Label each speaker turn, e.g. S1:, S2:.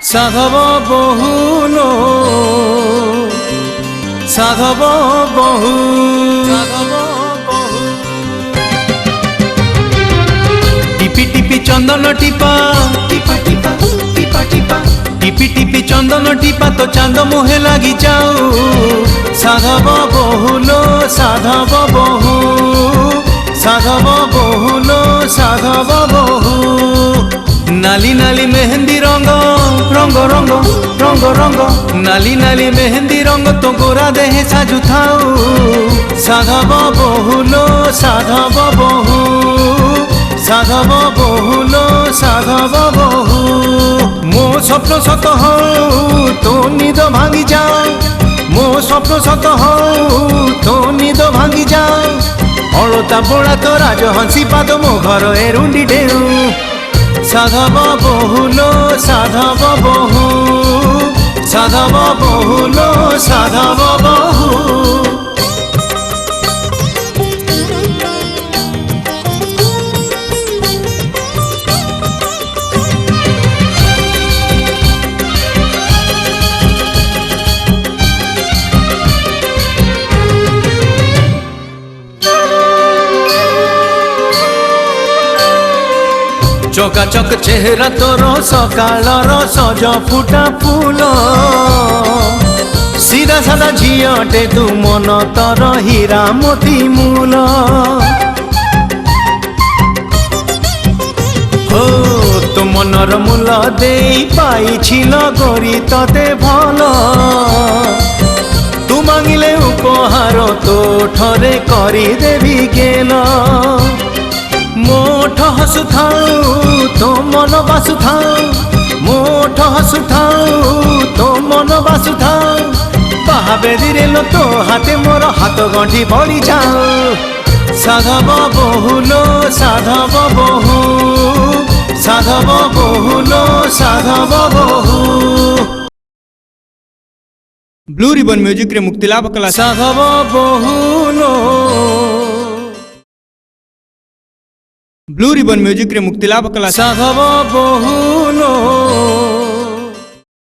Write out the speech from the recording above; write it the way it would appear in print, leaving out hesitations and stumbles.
S1: সাধব বহুল সাধব বহু টিপি টিপি চন্দন টিপা টিপা টিপা টিপা টিপা টিপি টিপি চন্দন টিপা তো চাঁদ মোহে লাগি যাও সাধব বহুল সাধব বহু সাধব বহুল সাধব বহু নালি নালি মেহেন্দি রঙ রঙ রঙ রঙ রঙ নালি নালি মেহেন্দি রঙ তো গোরা দেহে সাজু থাও সাধব বহুল সাধব বহু সাধব বহুল সাধব বহু মো স্বপ্ন সত হও তো নিদ ভাঙি যাও মো স্বপ্ন সত হও তো নিদ ভাঙি যাও অলতা পোড়া তো রাজহংসী পাদ মো ঘর এরুন্ডি ঢেউ সাধব বহুল সাধব বহু সাধব বহুল সাধব বহু চকাচক চেহারা তোর সকালর সজ ফুটা ফুল সিধা সাদা ঝিয়টে তু মন তর হীরা মোতি মূল হো তো মনর মূল দেই পাইছিল গরি ততে ভাল তু মাগিলে উপহার তো ঠরে করি দেবি গেল মোঠ হসুথাও তো মন বাসুথাও মোঠ হসুথাও তো মন বাসুথাও বাহাবেদিরে লো তো হাতে মোর হাত গণ্ঠি পড়ি যাও সাধব বহুল সাধব বহু সাধব বহুল সাধব বহু
S2: ब्लू रिबन म्यूजिक रे मुक्तिलाभ कला
S1: साधब बहुल
S2: ब्लू रिबन म्यूजिक रे मुक्तिलाभ कला
S1: साधब बहुल